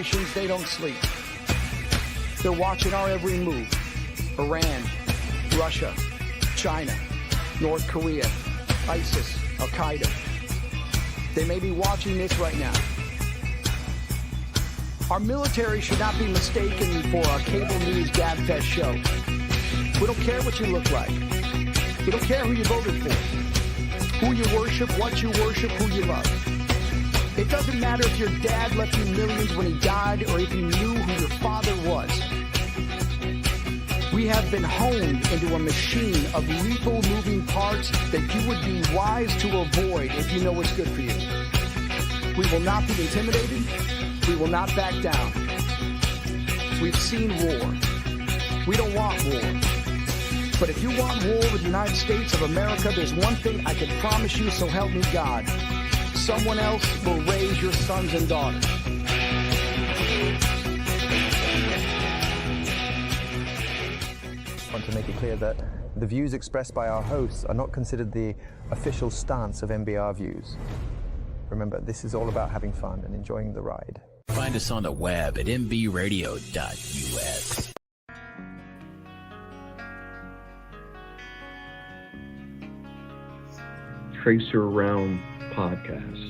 nations, they don't sleep. They're watching our every move. Iran, Russia, China, North Korea, ISIS, Al-Qaeda. They may be watching this right now. Our military should not be mistaken for a cable news gabfest show. We don't care what you look like. We don't care who you voted for, who you worship, what you worship, who you love. It doesn't matter if your dad left you millions when he died or if you knew who your father was. We have been honed into a machine of lethal moving parts that you would be wise to avoid if you know what's good for you. We will not be intimidated. We will not back down. We've seen war. We don't want war. But if you want war with the United States of America, there's one thing I can promise you, so help me God. Someone else will raise your sons and daughters. I want to make it clear that the views expressed by our hosts are not considered the official stance of MBR Views. Remember, this is all about having fun and enjoying the ride. Find us on the web at mbradio.us. Tracer Round Podcast.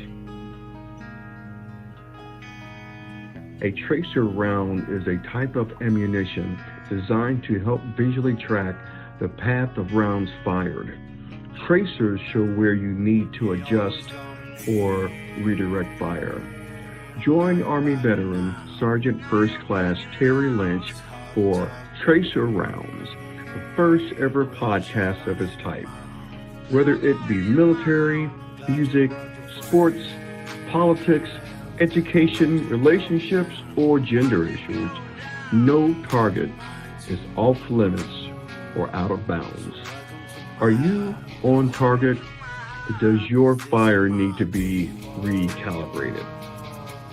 A tracer round is a type of ammunition designed to help visually track the path of rounds fired. Tracers show where you need to adjust or redirect fire. Join Army veteran Sergeant First Class Terry Lynch for Tracer Rounds, the first ever podcast of its type. Whether it be military, music, sports, politics, education, relationships, or gender issues, no target is off limits or out of bounds. Are you on target? Or does your fire need to be recalibrated?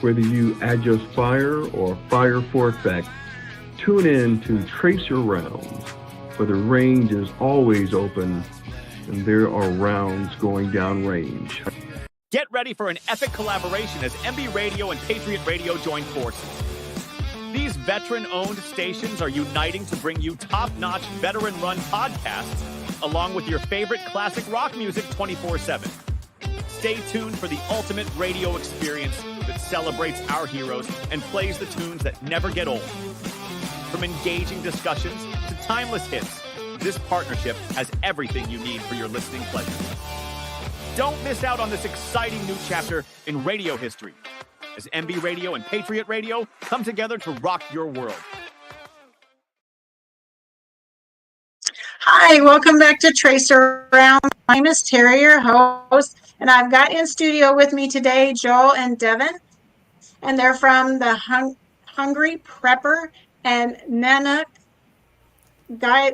Whether you adjust fire or fire for effect, tune in to Tracer Rounds, where the range is always open and there are rounds going down range. Get ready for an epic collaboration as MB Radio and Patriot Radio join forces. These veteran-owned stations are uniting to bring you top-notch veteran-run podcasts along with your favorite classic rock music 24/7. Stay tuned for the ultimate radio experience that celebrates our heroes and plays the tunes that never get old. From engaging discussions to timeless hits, this partnership has everything you need for your listening pleasure. Don't miss out on this exciting new chapter in radio history as MB Radio and Patriot Radio come together to rock your world. Hi, welcome back to Tracer Round. My name is Terry, your host, and I've got in studio with me today Joel and Devin, and they're from the Hungry Prepper and Nanoq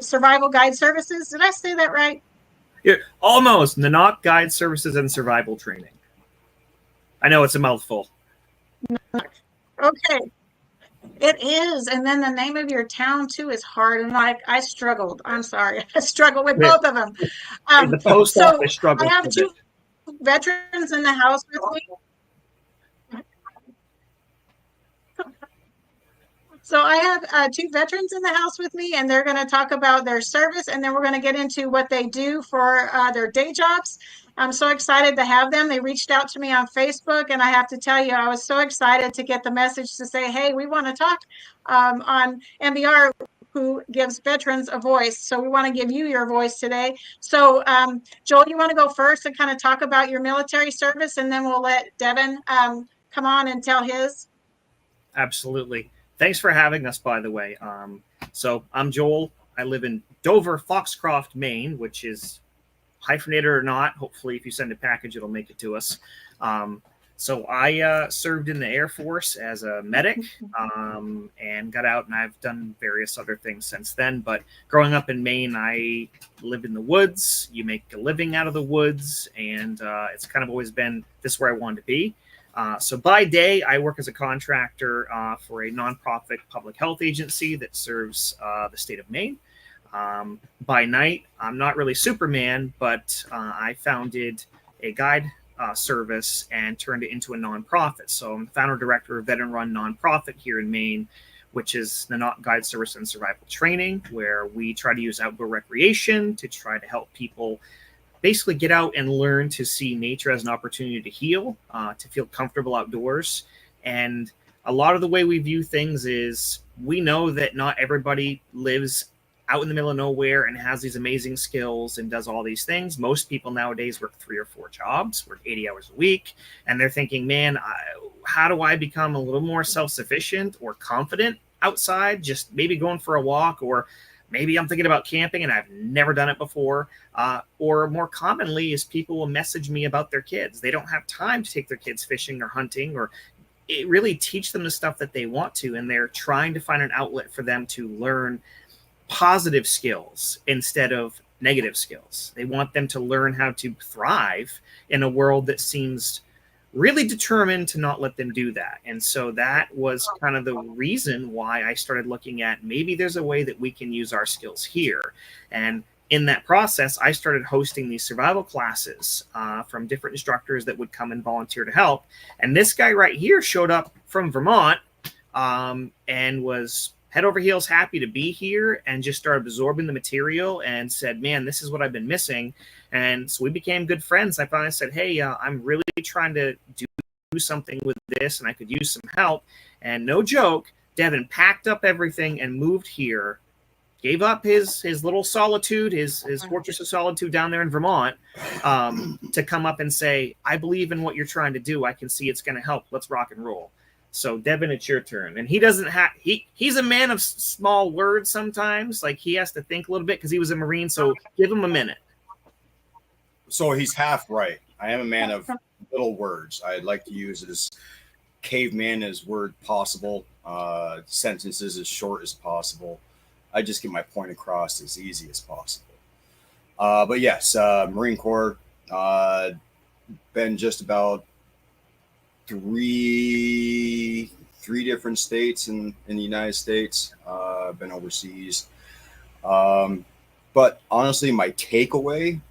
Survival Guide Services. Did I say that right? Yeah, almost. Nanoq Guide Services and Survival Training. I know it's a mouthful. Okay. It is. And then the name of your town, too, is hard. And I struggled. I'm sorry. I struggled with both of them. The post office struggled. I have two veterans in the house with me. So I have two veterans in the house with me, and they're going to talk about their service, and then we're going to get into what they do for their day jobs. I'm so excited to have them. They reached out to me on Facebook, and I have to tell you, I was so excited to get the message to say, hey, we want to talk on MBR, who gives veterans a voice. So we want to give you your voice today. So Joel, you want to go first and kind of talk about your military service, and then we'll let Devin come on and tell his. Absolutely. Thanks for having us, by the way. So I'm Joel. I live in Dover, Foxcroft, Maine, which is hyphenated or not. Hopefully, if you send a package, it'll make it to us. So I served in the Air Force as a medic and got out, and I've done various other things since then. But growing up in Maine, I lived in the woods. You make a living out of the woods, and it's kind of always been this is where I wanted to be. So by day, I work as a contractor for a nonprofit public health agency that serves the state of Maine. By night, I'm not really Superman, but I founded a guide service and turned it into a nonprofit. So I'm the founder director of veteran-run nonprofit here in Maine, which is Nanoq Guide Service and Survival Training, where we try to use outdoor recreation to try to help people basically get out and learn to see nature as an opportunity to heal, to feel comfortable outdoors. And a lot of the way we view things is we know that not everybody lives out in the middle of nowhere and has these amazing skills and does all these things. Most people nowadays work 3 or 4 jobs, work 80 hours a week, and they're thinking, man, how do I become a little more self-sufficient or confident outside, just maybe going for a walk, or maybe I'm thinking about camping and I've never done it before. Or more commonly is people will message me about their kids. They don't have time to take their kids fishing or hunting or really teach them the stuff that they want to, and they're trying to find an outlet for them to learn positive skills instead of negative skills. They want them to learn how to thrive in a world that seems really determined to not let them do that. And so that was kind of the reason why I started looking at maybe there's a way that we can use our skills here. And in that process, I started hosting these survival classes from different instructors that would come and volunteer to help. And this guy right here showed up from Vermont and was head over heels happy to be here, and just started absorbing the material and said, man, this is what I've been missing. And so we became good friends. I finally said, hey, I'm really trying to do something with this, and I could use some help. And no joke, Devin packed up everything and moved here, gave up his little solitude, his fortress of solitude down there in Vermont, to come up and say, I believe in what you're trying to do. I can see it's going to help. Let's rock and roll. So Devin, it's your turn. And he doesn't have, he's a man of small words sometimes. Like, he has to think a little bit because he was a Marine. So give him a minute. So he's half right. I am a man of little words. I'd like to use as caveman as word possible, sentences as short as possible. I just get my point across as easy as possible. But yes, Marine Corps, been just about three different states in the United States. Been overseas. But honestly, my takeaway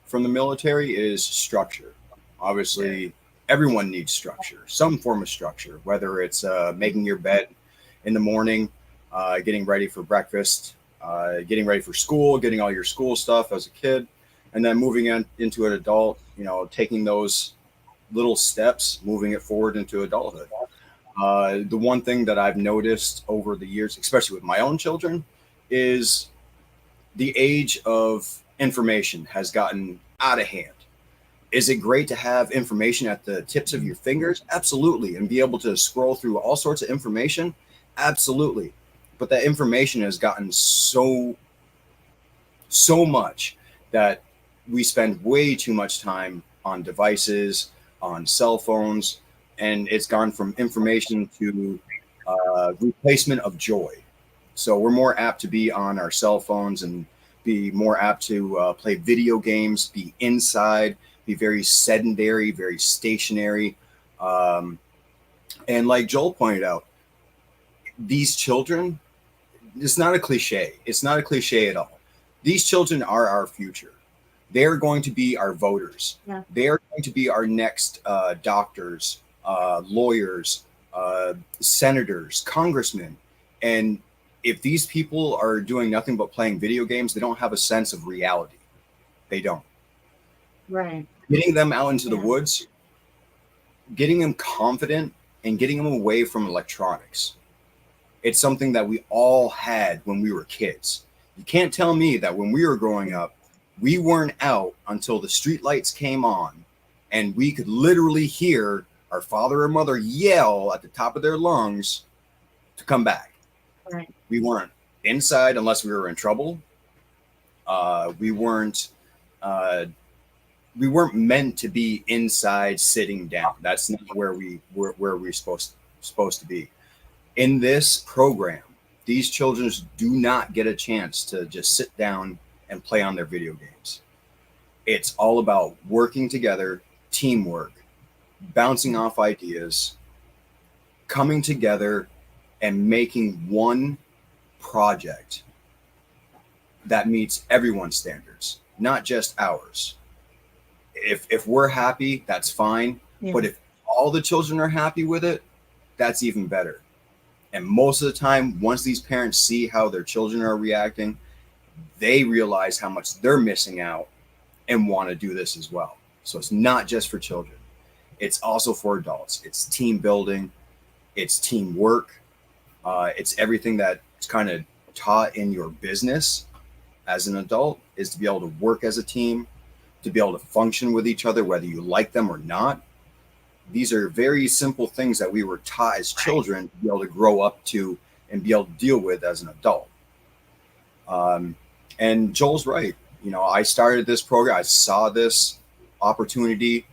from the military is structure. Obviously, everyone needs structure, some form of structure, whether it's making your bed in the morning, getting ready for breakfast, getting ready for school, getting all your school stuff as a kid, and then moving into an adult, taking those little steps, moving it forward into adulthood. The one thing that I've noticed over the years, especially with my own children, is the age of information has gotten out of hand. Is it great to have information at the tips of your fingers? Absolutely. And be able to scroll through all sorts of information? Absolutely. But that information has gotten so much that we spend way too much time on devices, on cell phones, and it's gone from information to replacement of joy. So we're more apt to be on our cell phones and be more apt to play video games, be inside, be very sedentary, very stationary. And like Joel pointed out, these children, it's not a cliche. It's not a cliche at all. These children are our future. They're going to be our voters. Yeah. They're going to be our next doctors, lawyers, senators, congressmen. And if these people are doing nothing but playing video games, they don't have a sense of reality. They don't. Right. Getting them out into the woods, getting them confident, and getting them away from electronics. It's something that we all had when we were kids. You can't tell me that when we were growing up, we weren't out until the street lights came on and we could literally hear our father or mother yell at the top of their lungs to come back. Right. We weren't inside unless we were in trouble. We weren't meant to be inside sitting down. That's not where we're supposed to be. In this program, these children do not get a chance to just sit down and play on their video games. It's all about working together, teamwork, bouncing off ideas, coming together and making one project that meets everyone's standards, not just ours. if we're happy, that's fine. Yeah. But if all the children are happy with it, that's even better. And most of the time, once these parents see how their children are reacting, they realize how much they're missing out and want to do this as well. So it's not just for children. It's also for adults. It's team building. It's teamwork. It's everything that's kind of taught in your business as an adult, is to be able to work as a team, to be able to function with each other, whether you like them or not. These are very simple things that we were taught as children to be able to grow up to and be able to deal with as an adult. And Joel's right. You know, I started this program. I saw this opportunity.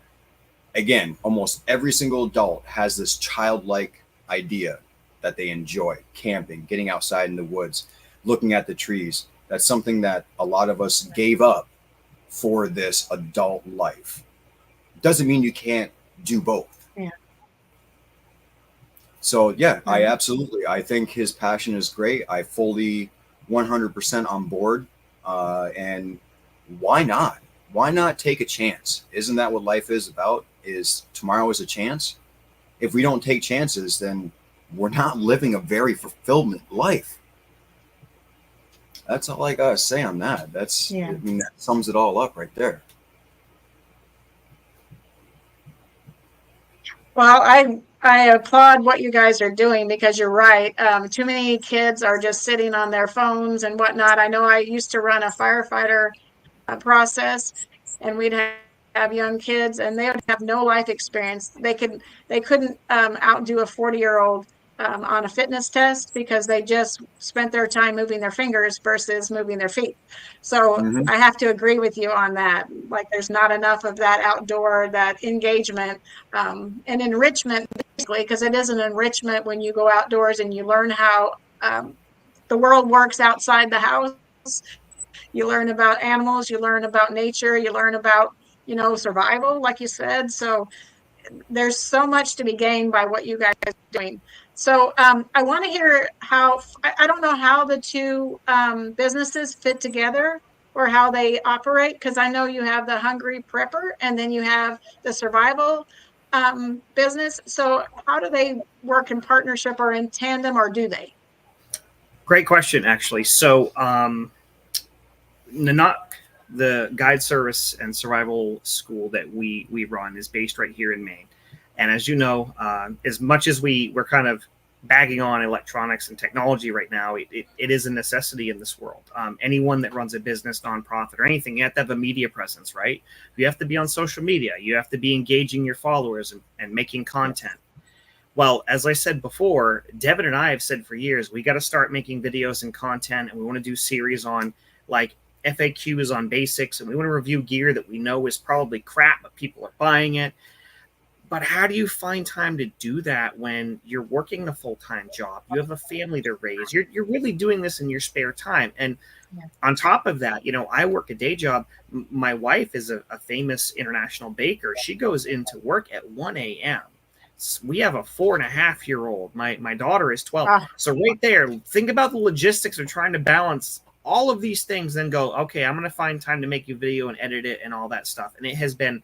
Again, almost every single adult has this childlike idea that they enjoy: camping, getting outside in the woods, looking at the trees. That's something that a lot of us gave up for this adult life. Doesn't mean you can't do both. Yeah. So yeah, I think his passion is great. I fully 100% on board. And why not? Why not take a chance? Isn't that what life is about? Is tomorrow is a chance? If we don't take chances, then we're not living a very fulfillment life. That's all I gotta say on that. I mean, that sums it all up right there. Well, I applaud what you guys are doing, because you're right. Too many kids are just sitting on their phones and whatnot. I know I used to run a firefighter process, and we'd have young kids, and they would have no life experience. They couldn't outdo a 40-year-old on a fitness test, because they just spent their time moving their fingers versus moving their feet. So I have to agree with you on that. Like, there's not enough of that outdoor, that engagement, and enrichment, basically, because it is an enrichment when you go outdoors and you learn how the world works outside the house. You learn about animals, you learn about nature, you learn about, survival, like you said. So there's so much to be gained by what you guys are doing. So I want to hear how, I don't know how the two businesses fit together or how they operate, because I know you have the Hungry Prepper and then you have the survival business. So how do they work in partnership or in tandem, or do they? Great question, actually. So Nanoq, the guide service and survival school that we run, is based right here in Maine. And as you know, as much as we're kind of bagging on electronics and technology right now, it is a necessity in this world. Anyone that runs a business, nonprofit, or anything, you have to have a media presence, right? You have to be on social media. You have to be engaging your followers and making content. Well, as I said before, Devin and I have said for years, we got to start making videos and content, and we want to do series on like FAQs on basics, and we want to review gear that we know is probably crap, but people are buying it. But how do you find time to do that when you're working a full-time job? You have a family to raise. You're really doing this in your spare time. And on top of that, I work a day job. My wife is a famous international baker. She goes into work at 1 a.m. We have a 4.5-year-old. My daughter is 12. So right there, think about the logistics of trying to balance all of these things, then go, okay, I'm going to find time to make a video and edit it and all that stuff. And it has been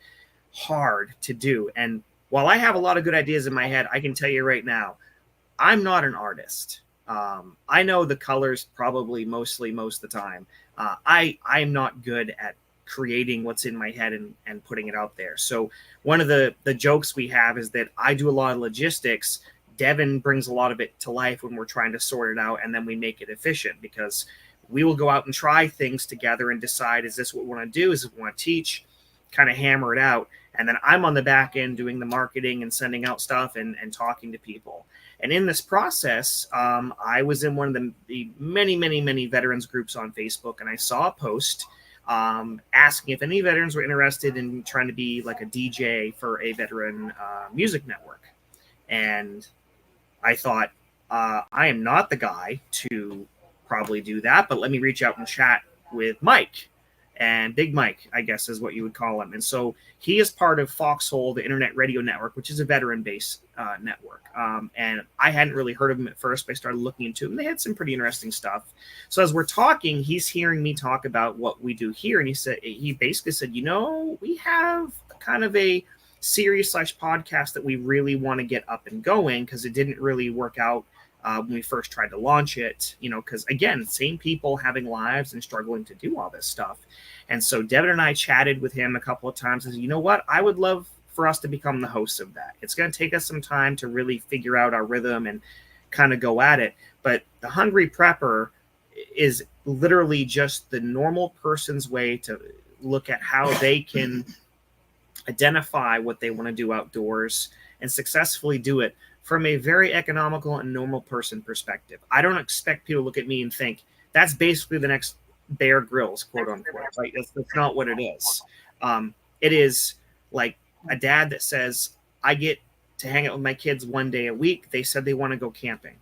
hard to do. And while I have a lot of good ideas in my head, I can tell you right now, I'm not an artist. I know the colors probably most of the time. I'm not good at creating what's in my head and putting it out there. So one of the jokes we have is that I do a lot of logistics. Devin brings a lot of it to life when we're trying to sort it out, and then we make it efficient, because we will go out and try things together and decide, is this what we want to do? Is it what we want to teach? Kind of hammer it out. And then I'm on the back end doing the marketing and sending out stuff and talking to people. And in this process, I was in one of the many veterans groups on Facebook, and I saw a post asking if any veterans were interested in trying to be like a DJ for a veteran music network. And I thought, I am not the guy to probably do that, but let me reach out and chat with Mike. and Big Mike, I guess is what you would call him. And so he is part of Foxhole, the Internet Radio Network, which is a veteran-based network. And I hadn't really heard of him at first, but I started looking into him. They had some pretty interesting stuff. So as we're talking, he's hearing me talk about what we do here. And he basically said, we have kind of a series / podcast that we really want to get up and going, because it didn't really work out when we first tried to launch it, because again, same people having lives and struggling to do all this stuff. And so Devin and I chatted with him a couple of times and said, you know what, I would love for us to become the hosts of that. It's going to take us some time to really figure out our rhythm and kind of go at it. But the Hungry Prepper is literally just the normal person's way to look at how they can identify what they want to do outdoors and successfully do it from a very economical and normal person perspective. I don't expect people to look at me and think that's basically the next Bear Grylls, quote unquote. Right? That's not what it is. It is like a dad that says, I get to hang out with my kids one day a week. They said they want to go camping.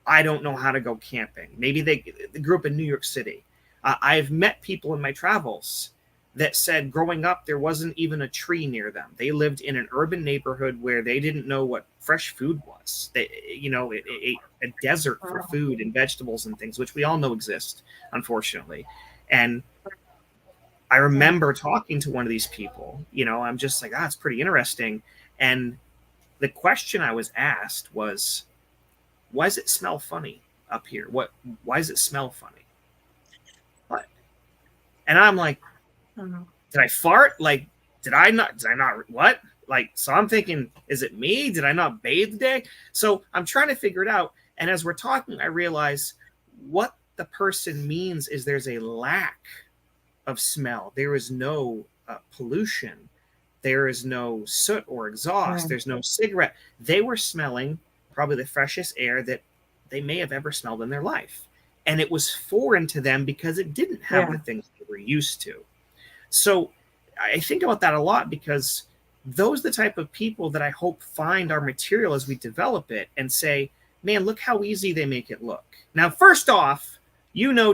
I don't know how to go camping. Maybe they grew up in New York City. I've met people in my travels that said growing up, there wasn't even a tree near them. They lived in an urban neighborhood where they didn't know what fresh food was. They, it ate a desert for food and vegetables and things, which we all know exist, unfortunately. And I remember talking to one of these people, I'm just like, it's pretty interesting. And the question I was asked was, why does it smell funny up here? Why does it smell funny? What? And I'm like, did I fart? Like, did I not, what? Like, so I'm thinking, is it me? Did I not bathe today? So I'm trying to figure it out. And as we're talking, I realize what the person means is there's a lack of smell. There is no pollution. There is no soot or exhaust. Right. There's no cigarette. They were smelling probably the freshest air that they may have ever smelled in their life. And it was foreign to them because it didn't have the things they were used to. So I think about that a lot, because those are the type of people that I hope find our material as we develop it and say, man, look how easy they make it look. Now, first off,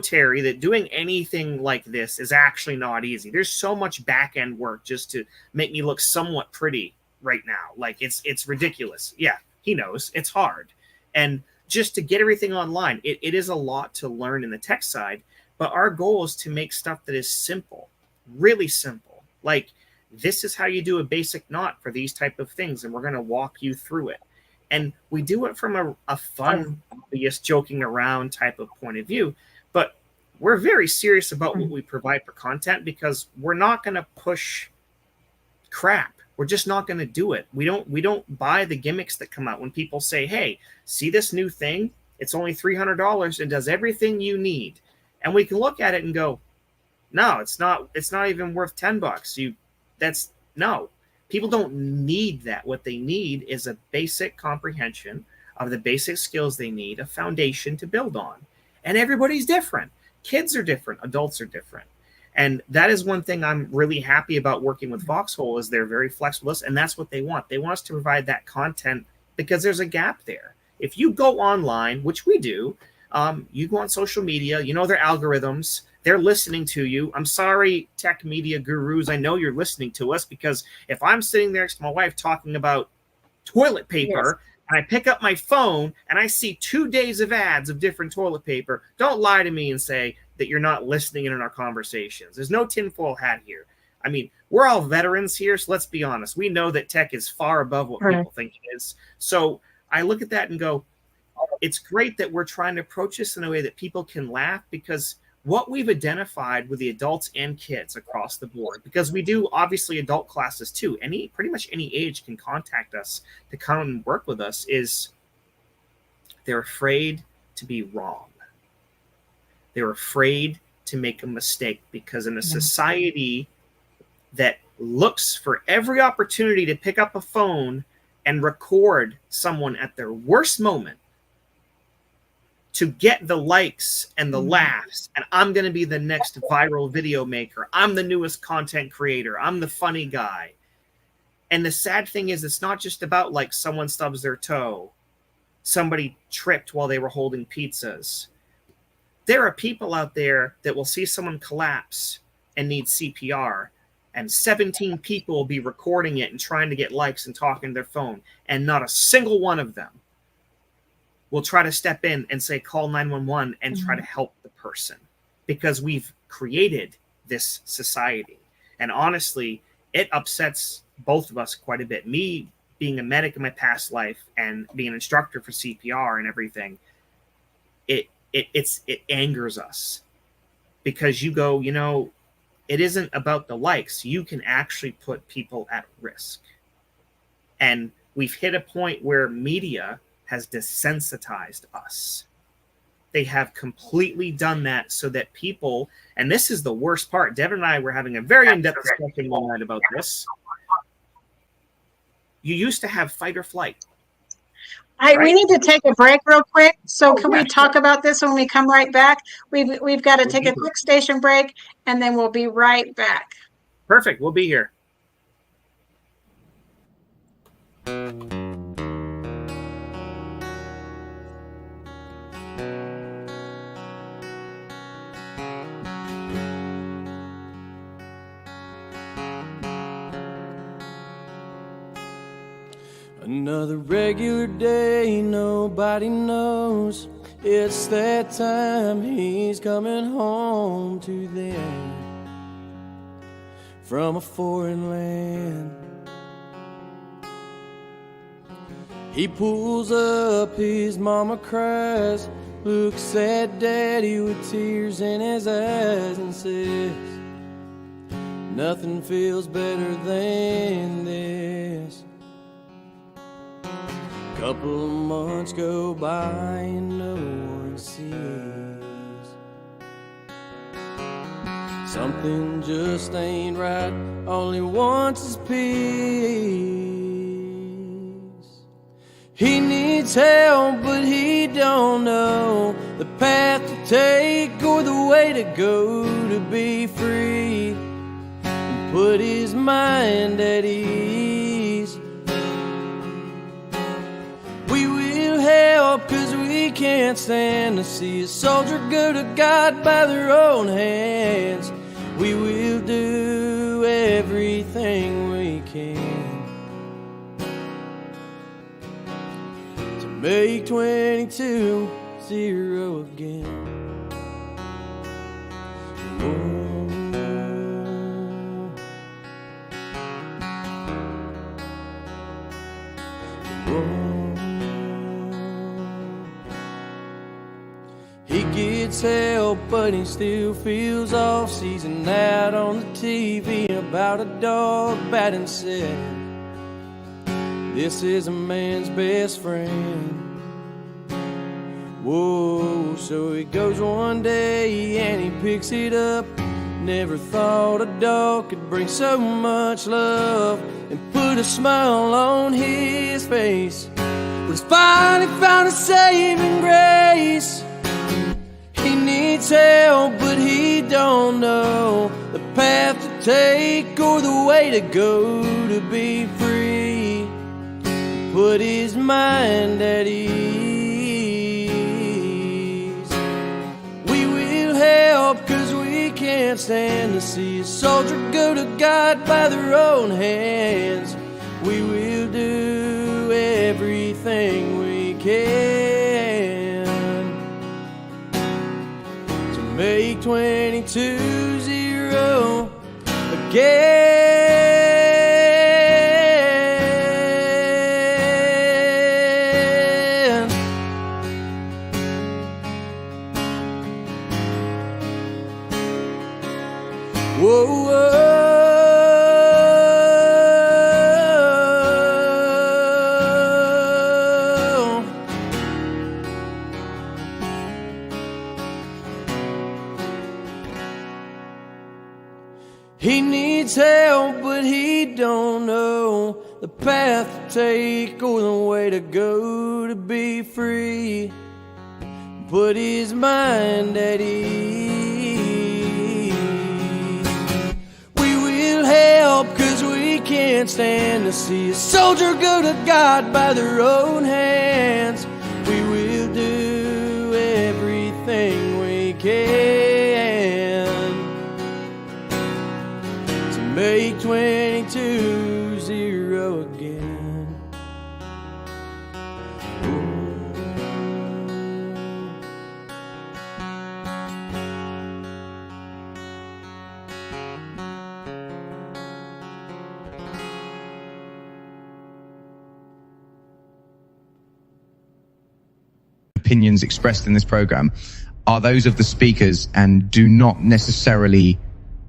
Terry, that doing anything like this is actually not easy. There's so much back end work just to make me look somewhat pretty right now. Like it's ridiculous. Yeah, he knows it's hard. And just to get everything online, it is a lot to learn in the tech side, but our goal is to make stuff that is simple. Really simple. Like, this is how you do a basic knot for these type of things, and we're going to walk you through it. And we do it from a fun, obvious, joking around type of point of view, but we're very serious about what we provide for content, because we're not going to push crap. We're just not going to do it. We don't buy the gimmicks that come out when people say, hey, see this new thing? It's only $300 and does everything you need. And we can look at it and go, no, it's not even worth $10. No. People don't need that. What they need is a basic comprehension of the basic skills they need, a foundation to build on. And everybody's different. Kids are different. Adults are different. And that is one thing I'm really happy about working with Foxhole, is they're very flexible, and that's what they want. They want us to provide that content because there's a gap there. If you go online, which we do, you go on social media, their algorithms, they're listening to you. I'm sorry, tech media gurus, I know you're listening to us, because if I'm sitting there next to my wife talking about toilet paper, and I pick up my phone and I see 2 days of ads of different toilet paper, don't lie to me and say that you're not listening in on our conversations. There's no tinfoil hat here. I mean, we're all veterans here, so let's be honest. We know that tech is far above what people think it is. So I look at that and go, it's great that we're trying to approach this in a way that people can laugh, because what we've identified with the adults and kids across the board, because we do obviously adult classes too, pretty much any age can contact us to come and work with us, is they're afraid to be wrong. They're afraid to make a mistake, because in a society that looks for every opportunity to pick up a phone and record someone at their worst moment to get the likes and the laughs, and I'm going to be the next viral video maker. I'm the newest content creator. I'm the funny guy. And the sad thing is, it's not just about like someone stubs their toe, somebody tripped while they were holding pizzas. There are people out there that will see someone collapse and needs CPR, and 17 people will be recording it and trying to get likes and talking to their phone, and not a single one of them will try to step in and say, call 911 and try to help the person, because we've created this society. And honestly, it upsets both of us quite a bit. Me being a medic in my past life and being an instructor for CPR and everything, it angers us, because you go, you know, it isn't about the likes. You can actually put people at risk. And we've hit a point where media has desensitized us. They have completely done that so that people, and this is the worst part, Devin and I were having a very in-depth discussion one night about this. You used to have fight or flight. We need to take a break real quick. So can we talk about this when we come right back? We've got to take a quick station break, and then we'll be right back. Perfect. We'll be here. Another regular day, nobody knows. It's that time, he's coming home to them from a foreign land. He pulls up, his mama cries, looks at daddy with tears in his eyes and says, nothing feels better than this. Couple of months go by and no one sees. Something just ain't right, all he wants is peace. He needs help, but he don't know the path to take or the way to go to be free and put his mind at ease. We will help, 'cause we can't stand to see a soldier go to God by their own hands. We will do everything we can to make 22-0 again. He gets help, but he still feels off, season out on the TV about a dog batting said, this is a man's best friend. Whoa, so he goes one day and he picks it up. Never thought a dog could bring so much love and put a smile on his face. But he's finally found a saving grace. He needs help, but he don't know the path to take or the way to go to be free. Put his mind at ease. We will help, 'cause we can't stand to see a soldier go to God by their own hands. We will do everything we can to make 22-0 again. Whoa, whoa. He needs help, but he don't know the path to take or the way to go to be free. Put his mind at ease. We will help, 'cause we can't stand to see a soldier go to God by their own hands. We will do everything we can opinions expressed in this program are those of the speakers and do not necessarily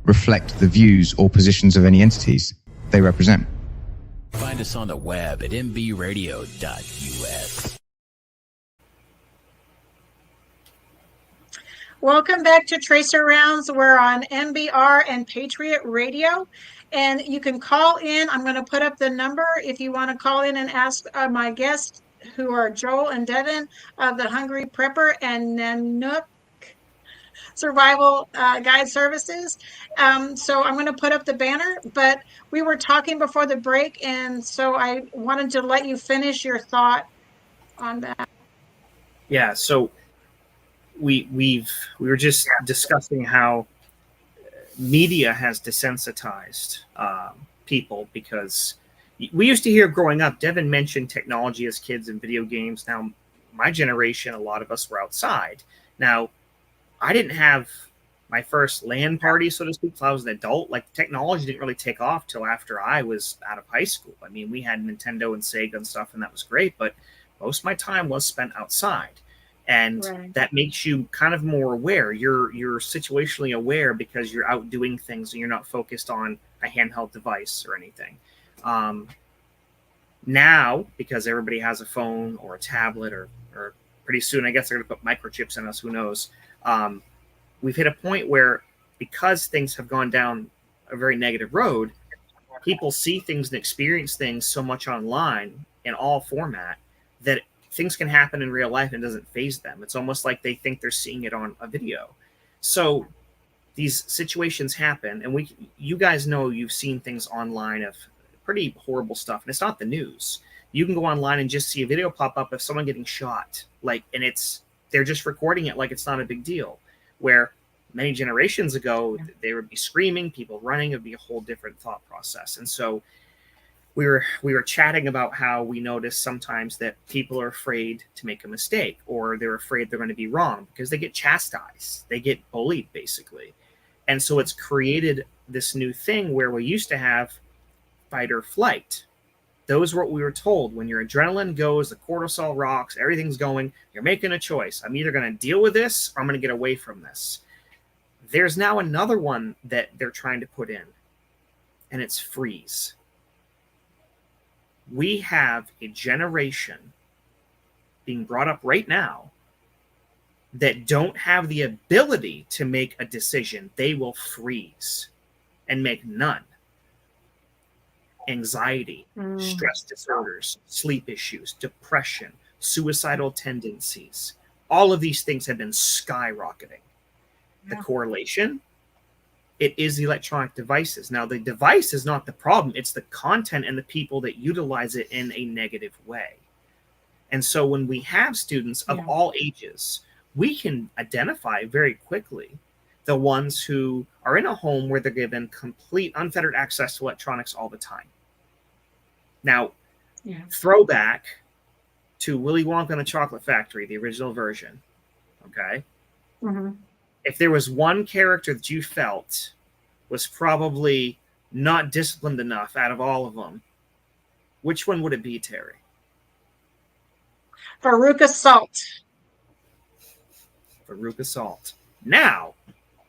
reflect the views or positions of any entities they represent. Find us on the web at mbradio.us. Welcome back to Tracer Rounds. We're on MBR and Patriot Radio, and you can call in. I'm going to put up the number if you want to call in and ask my guests, who are Joel and Devin of the Hungry Prepper and Nanoq Survival Guide Services. So I'm going to put up the banner, but we were talking before the break, and so I wanted to let you finish your thought on that. Yeah, so we were just discussing how media has desensitized people, because we used to hear growing up, Devin mentioned technology as kids and video games. Now, my generation, a lot of us were outside. Now, I didn't have my first LAN party, so to speak, until I was an adult. Like, technology didn't really take off till after I was out of high school. I mean, we had Nintendo and Sega and stuff, and that was great, but most of my time was spent outside. And that makes you kind of more aware. You're situationally aware because you're out doing things and you're not focused on a handheld device or anything. Now, because everybody has a phone or a tablet, or pretty soon, I guess they're going to put microchips in us, who knows. We've hit a point where, because things have gone down a very negative road, people see things and experience things so much online in all format that things can happen in real life and it doesn't faze them. It's almost like they think they're seeing it on a video. So these situations happen, and you guys know, you've seen things online of pretty horrible stuff, and it's not the news. You can go online and just see a video pop up of someone getting shot, and they're just recording it like it's not a big deal. Where many generations ago, they would be screaming, people running, it would be a whole different thought process. And so we were chatting about how we notice sometimes that people are afraid to make a mistake, or they're afraid they're going to be wrong because they get chastised, they get bullied, basically. And so it's created this new thing where we used to have fight or flight. Those were what we were told. When your adrenaline goes, the cortisol rocks, everything's going, you're making a choice. I'm either going to deal with this or I'm going to get away from this. There's now another one that they're trying to put in, and it's freeze. We have a generation being brought up right now that don't have the ability to make a decision. They will freeze and make none. Anxiety, stress disorders, sleep issues, depression, suicidal tendencies. All of these things have been skyrocketing. The correlation, it is the electronic devices. Now, the device is not the problem. It's the content and the people that utilize it in a negative way. And so when we have students of all ages, we can identify very quickly the ones who are in a home where they're given complete unfettered access to electronics all the time. Now, throwback to Willy Wonka and the Chocolate Factory, the original version, okay? If there was one character that you felt was probably not disciplined enough out of all of them, which one would it be, Terry? Veruca Salt. Veruca Salt. Now,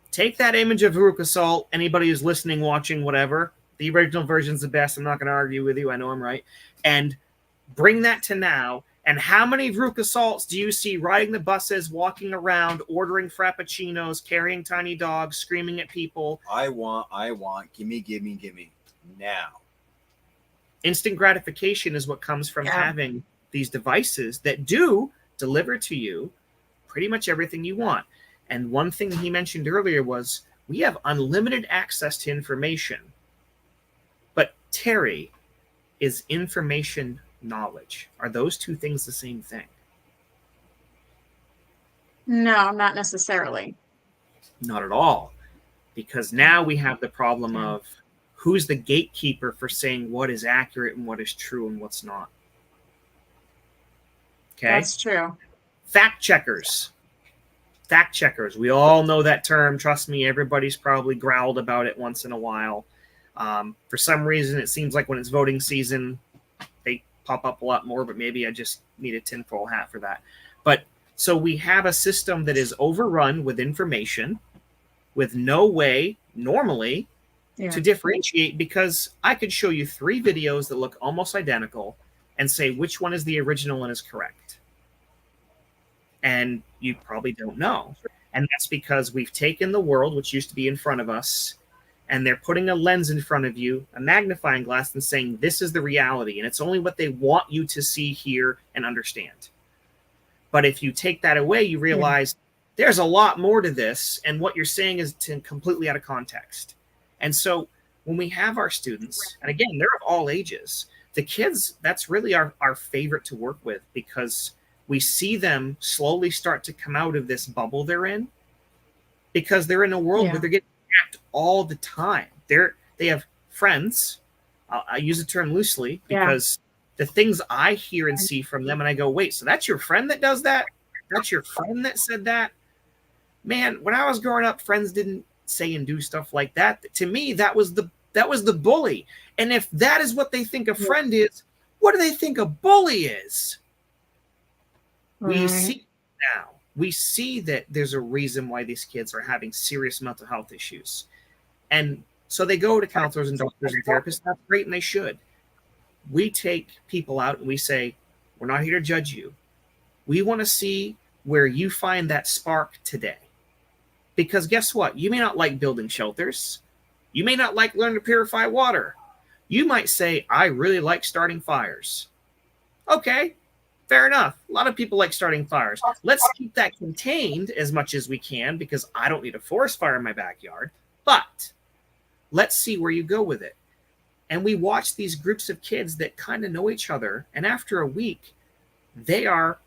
take that image of Veruca Salt. Anybody who's listening, watching, whatever, the original version's the best. I'm not going to argue with you. I know I'm right. And bring that to now. And how many Veruca Salts do you see riding the buses, walking around, ordering frappuccinos, carrying tiny dogs, screaming at people? I want, gimme, now. Instant gratification is what comes from having these devices that do deliver to you pretty much everything you want. And one thing he mentioned earlier was we have unlimited access to information. But Terry, is information knowledge? Are those two things the same thing? No, not necessarily. Not at all. Because now we have the problem of who's the gatekeeper for saying what is accurate and what is true and what's not. Okay? That's true. Fact checkers. Fact checkers. We all know that term. Trust me, everybody's probably growled about it once in a while. For some reason, it seems like when it's voting season, they pop up a lot more, but maybe I just need a tinfoil hat for that. But So we have a system that is overrun with information, with no way normally to differentiate, because I could show you 3 videos that look almost identical and say which one is the original and is correct. And you probably don't know. And that's because we've taken the world, which used to be in front of us, and they're putting a lens in front of you, a magnifying glass, and saying this is the reality. And it's only what they want you to see, hear, and understand. But if you take that away, you realize there's a lot more to this, and what you're saying is completely out of context. And so when we have our students, and again, they're of all ages, the kids, that's really our favorite to work with, because we see them slowly start to come out of this bubble they're in, because they're in a world where they're getting attacked all the time. They have friends. I use the term loosely because the things I hear and see from them, and I go, wait, so that's your friend that does that? That's your friend that said that? Man, when I was growing up, friends didn't say and do stuff like that. To me, that was the bully. And if that is what they think a friend is, what do they think a bully is? We see now. We see that there's a reason why these kids are having serious mental health issues. And so they go to counselors and doctors and therapists. That's great, and they should. We take people out and we say, we're not here to judge you. We want to see where you find that spark today. Because guess what? You may not like building shelters. You may not like learning to purify water. You might say, I really like starting fires. Okay, fair enough. A lot of people like starting fires. Let's keep that contained as much as we can, because I don't need a forest fire in my backyard. But let's see where you go with it. And we watch these groups of kids that kind of know each other. And after a week, they are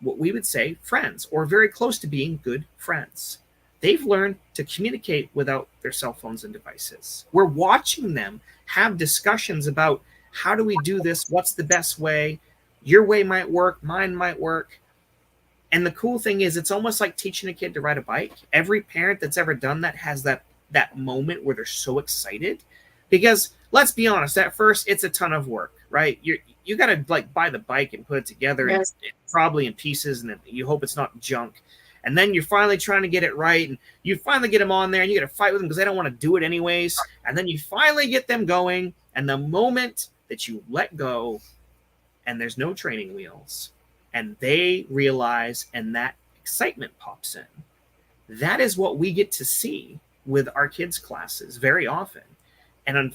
what we would say friends, or very close to being good friends. They've learned to communicate without their cell phones and devices. We're watching them have discussions about, how do we do this? What's the best way? Your way might work, mine might work. And the cool thing is, it's almost like teaching a kid to ride a bike. Every parent that's ever done that has that moment where they're so excited. Because let's be honest, at first it's a ton of work, right? You got to like buy the bike and put it together, and it's probably in pieces, and you hope it's not junk. And then you're finally trying to get it right, and you finally get them on there, and you got to fight with them because they don't want to do it anyways. And then you finally get them going, and the moment that you let go, and there's no training wheels, and they realize, and that excitement pops in, that is what we get to see with our kids' classes very often. And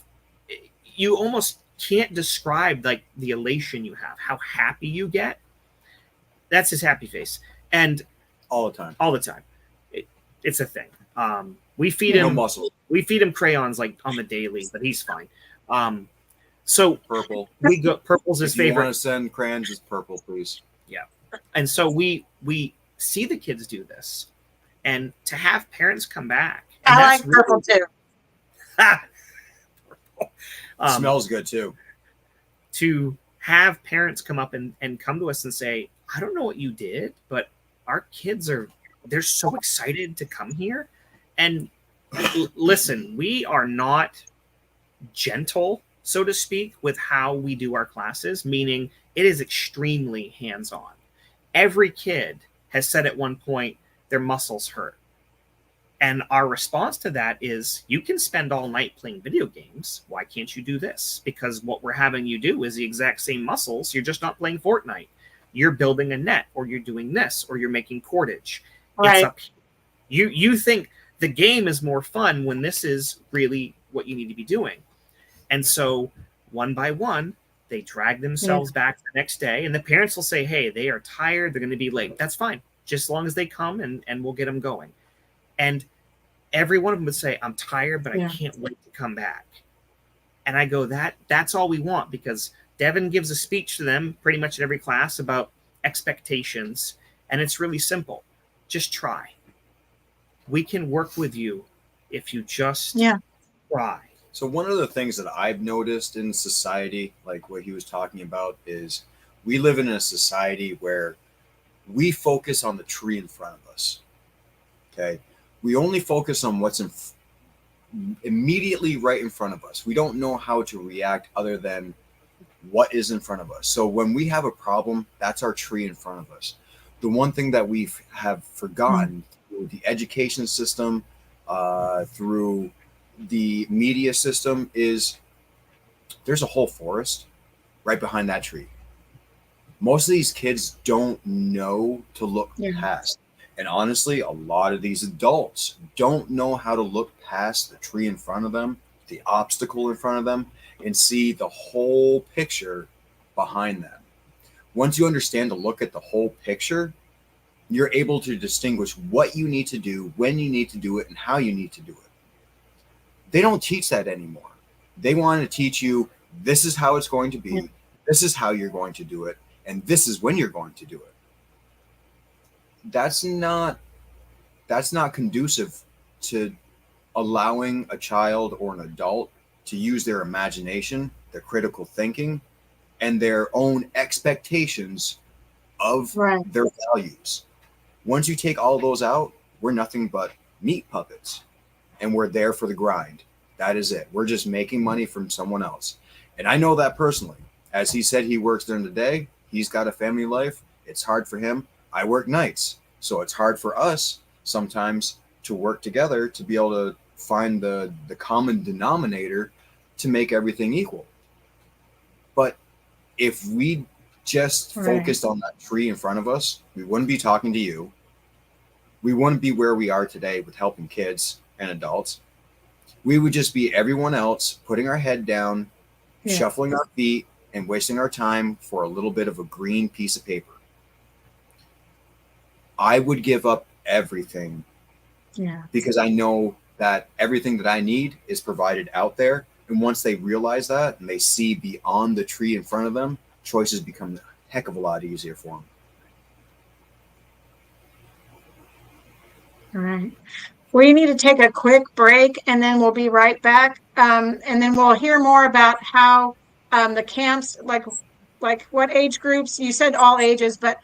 you almost can't describe like the elation you have, how happy you get. That's his happy face. And all the time. It's a thing. We feed him muscle. We feed him crayons like on the daily, but he's fine. So purple. We go. Purple's his favorite. If you want to send crayons, just purple, please. Yeah. And so we see the kids do this, and to have parents come back. I like purple too. Smells good too. To have parents come up and come to us and say, I don't know what you did, but our kids they're so excited to come here. And listen, we are not gentle, so to speak, with how we do our classes, meaning it is extremely hands-on. Every kid has said at one point their muscles hurt. And our response to that is, you can spend all night playing video games. Why can't you do this? Because what we're having you do is the exact same muscles. You're just not playing Fortnite. You're building a net, or you're doing this, or you're making cordage. Right. It's up. You think the game is more fun when this is really what you need to be doing. And so one by one, they drag themselves back the next day, and the parents will say, hey, they are tired. They're going to be late. That's fine. Just as long as they come and we'll get them going. And every one of them would say, I'm tired, but I can't wait to come back. And I go, that's all we want, because Devin gives a speech to them pretty much in every class about expectations. And it's really simple. Just try. We can work with you if you just try. So one of the things that I've noticed in society, like what he was talking about, is we live in a society where we focus on the tree in front of us. Okay. We only focus on what's immediately right in front of us. We don't know how to react other than what is in front of us. So when we have a problem, that's our tree in front of us. the one thing that we have forgotten through the education system, through the media system, is there's a whole forest right behind that tree. Most of these kids don't know to look past. And honestly, a lot of these adults don't know how to look past the tree in front of them, the obstacle in front of them, and see the whole picture behind them. Once you understand to look at the whole picture, you're able to distinguish what you need to do, when you need to do it, and how you need to do it. They don't teach that anymore. They want to teach you, this is how it's going to be, this is how you're going to do it, and this is when you're going to do it. That's not conducive to allowing a child or an adult to use their imagination, their critical thinking, and their own expectations of their values. Once you take all those out, we're nothing but meat puppets, and we're there for the grind. That is it. We're just making money from someone else. And I know that personally. As he said, he works during the day. He's got a family life. It's hard for him. I work nights. So it's hard for us sometimes to work together to be able to find the common denominator to make everything equal. But if we just focused on that tree in front of us, we wouldn't be talking to you. We wouldn't be where we are today with helping kids and adults. We would just be everyone else, putting our head down, shuffling our feet, and wasting our time for a little bit of a green piece of paper. I would give up everything because I know that everything that I need is provided out there. And once they realize that and they see beyond the tree in front of them, choices become a heck of a lot easier for them. All right. We need to take a quick break, and then we'll be right back. And then we'll hear more about how the camps, like what age groups. You said all ages, but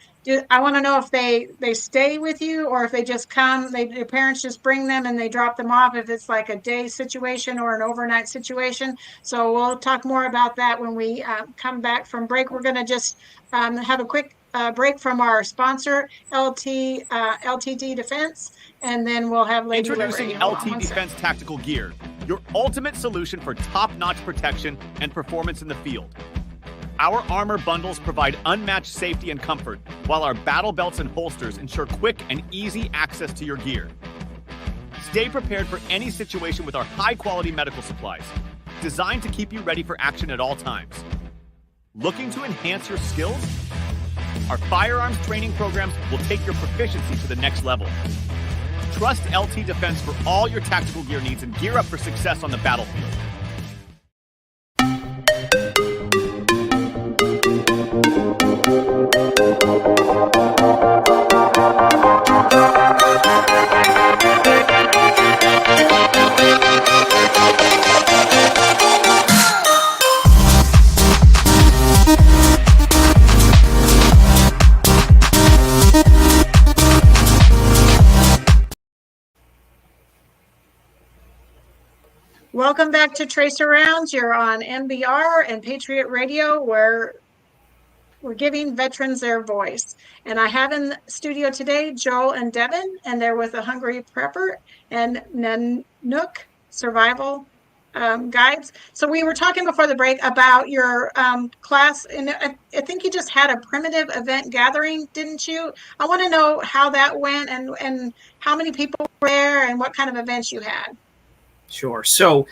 I want to know if they stay with you or if they just come. Their parents just bring them and they drop them off. If it's like a day situation or an overnight situation. So we'll talk more about that when we come back from break. We're going to just have a quick break from our sponsor, LTD Defense, and then we'll have Lady Introducing LT Defense Tactical Gear, your ultimate solution for top-notch protection and performance in the field. Our armor bundles provide unmatched safety and comfort, while our battle belts and holsters ensure quick and easy access to your gear. Stay prepared for any situation with our high-quality medical supplies, designed to keep you ready for action at all times. Looking to enhance your skills? Our firearms training programs will take your proficiency to the next level. Trust LT Defense for all your tactical gear needs and gear up for success on the battlefield. Welcome back to Tracer Rounds. You're on MBR and Patriot Radio, where we're giving veterans their voice. And I have in the studio today Joel and Devin, and they're with the Hungry Prepper and Nanoq Survival Guides. So we were talking before the break about your class, and I think you just had a primitive event gathering, didn't you? I want to know how that went and how many people were there and what kind of events you had. Sure. So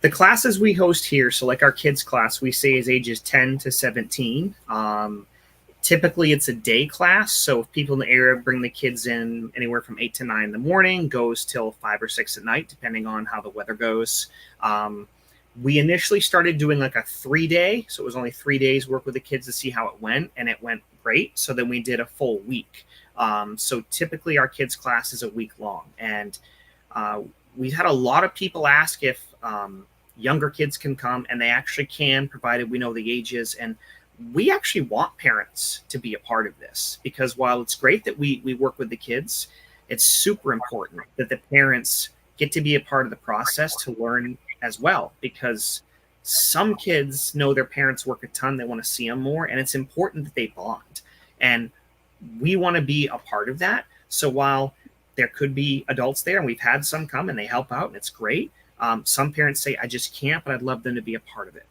the classes we host here, so like our kids class, we say is ages 10 to 17. Typically it's a day class. So if people in the area bring the kids in anywhere from 8 to 9 in the morning, goes till 5 or 6 at night, depending on how the weather goes. We initially started doing like a 3-day. So it was only 3 days work with the kids to see how it went, and it went great. So then we did a full week. So typically our kids class is a week long, and we've had a lot of people ask if younger kids can come, and they actually can, provided we know the ages. And we actually want parents to be a part of this, because while it's great that we work with the kids, it's super important that the parents get to be a part of the process to learn as well, because some kids know their parents work a ton. They want to see them more, and it's important that they bond. And we want to be a part of that. So while there could be adults there, and we've had some come and they help out, and it's great. Some parents say, I just can't, but I'd love them to be a part of it.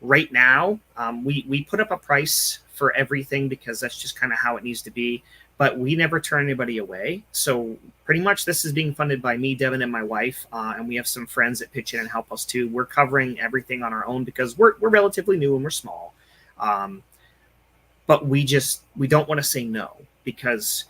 Right now, we put up a price for everything because that's just kind of how it needs to be. But we never turn anybody away. So pretty much this is being funded by me, Devin, and my wife. And we have some friends that pitch in and help us too. We're covering everything on our own because we're relatively new and we're small. But we don't want to say no because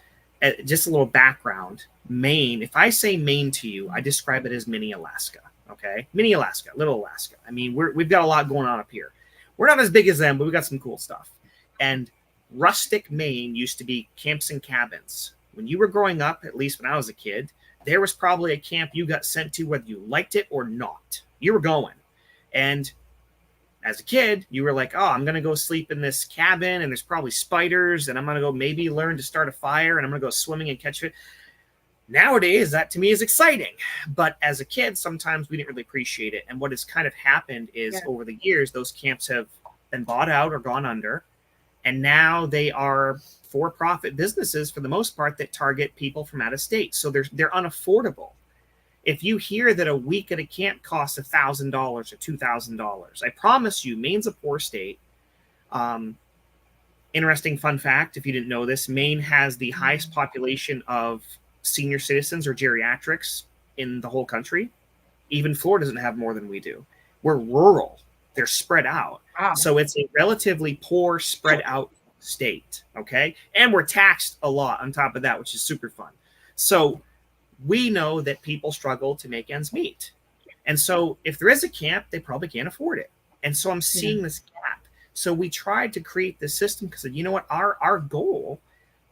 just a little background, Maine, if I say Maine to you, I describe it as mini Alaska. Okay. Mini Alaska, little Alaska. I mean, we've got a lot going on up here. We're not as big as them, but we got some cool stuff. And rustic Maine used to be camps and cabins. When you were growing up, at least when I was a kid, there was probably a camp you got sent to whether you liked it or not. You were going. And as a kid, you were like, oh, I'm going to go sleep in this cabin and there's probably spiders and I'm going to go maybe learn to start a fire and I'm going to go swimming and catch it. Nowadays, that to me is exciting. But as a kid, sometimes we didn't really appreciate it. And what has kind of happened is over the years, those camps have been bought out or gone under. And now they are for-profit businesses for the most part that target people from out of state. So they're unaffordable. If you hear that a week at a camp costs $1,000 or $2,000, I promise you, Maine's a poor state. Interesting fun fact, if you didn't know this, Maine has the highest population of senior citizens or geriatrics in the whole country. Even Florida doesn't have more than we do. We're rural. They're spread out. Wow. So it's a relatively poor, spread out state. Okay. And we're taxed a lot on top of that, which is super fun. So we know that people struggle to make ends meet. And so if there is a camp, they probably can't afford it. And so I'm seeing this gap. So we tried to create this system because, you know what, our goal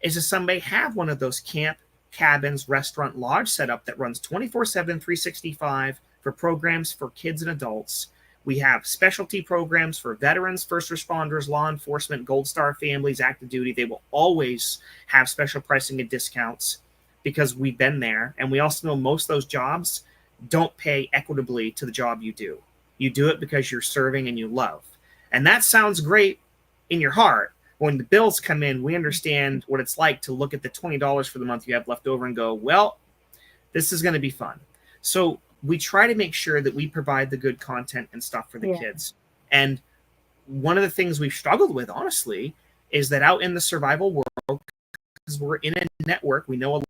is to someday have one of those camp, cabins, restaurant, lodge setup that runs 24/7, 365 for programs for kids and adults. We have specialty programs for veterans, first responders, law enforcement, Gold Star families, active duty. They will always have special pricing and discounts because we've been there. And we also know most of those jobs don't pay equitably to the job you do. You do it because you're serving and you love. And that sounds great in your heart. When the bills come in, we understand what it's like to look at the $20 for the month you have left over and go, well, this is going to be fun. So we try to make sure that we provide the good content and stuff for the kids. And one of the things we've struggled with, honestly, is that out in the survival world, because we're in a network, we know a lot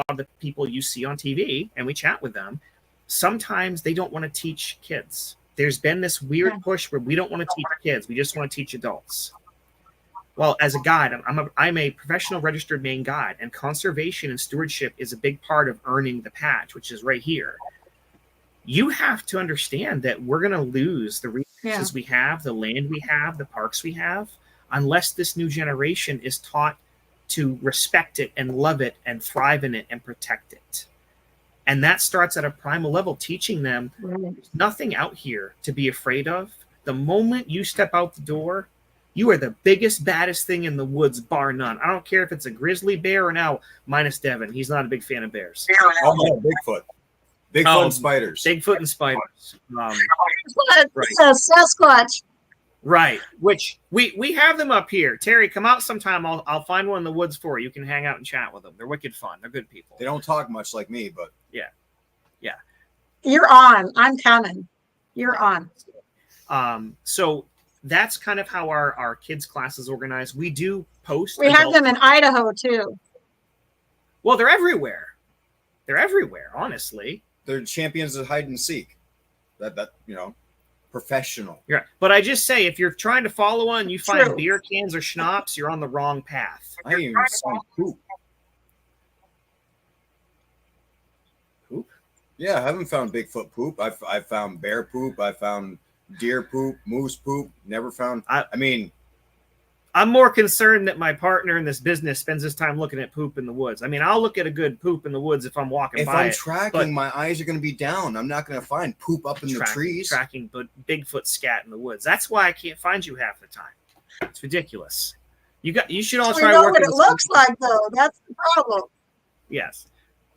of the people you see on TV and we chat with them. Sometimes they don't want to teach kids. There's been this weird push where we don't want to teach kids. We just want to teach adults. Well, as a guide, I'm a professional registered Maine guide, and conservation and stewardship is a big part of earning the patch, which is right here. You have to understand that we're going to lose the resources we have, the land we have, the parks we have, unless this new generation is taught to respect it and love it and thrive in it and protect it. And that starts at a primal level, teaching them there's nothing out here to be afraid of. The moment you step out the door, you are the biggest, baddest thing in the woods, bar none. I don't care if it's a grizzly bear or an owl, minus Devin. He's not a big fan of bears. Oh, yeah, Bigfoot. Bigfoot and spiders. Bigfoot and spiders. Right. Sasquatch. Right. Which we have them up here. Terry, come out sometime. I'll find one in the woods for you. You can hang out and chat with them. They're wicked fun. They're good people. They don't talk much like me, but yeah. You're on. I'm coming. You're on. So that's kind of how our kids' class is organized. We do post. We have them in Idaho too. Well, they're everywhere. They're everywhere, honestly. They're champions of hide and seek. That professional. Yeah. But I just say, if you're trying to follow one, you find beer cans or schnapps, you're on the wrong path. I ain't even found poop. Poop? Yeah, I haven't found Bigfoot poop. I've found bear poop. I found deer poop, moose poop. Never found. I'm more concerned that my partner in this business spends his time looking at poop in the woods. I mean, I'll look at a good poop in the woods if I'm walking by. If I'm tracking, my eyes are going to be down. I'm not going to find poop up in the trees. Tracking Bigfoot scat in the woods. That's why I can't find you half the time. It's ridiculous. You should all try. We know what it looks like, though. That's the problem. Yes.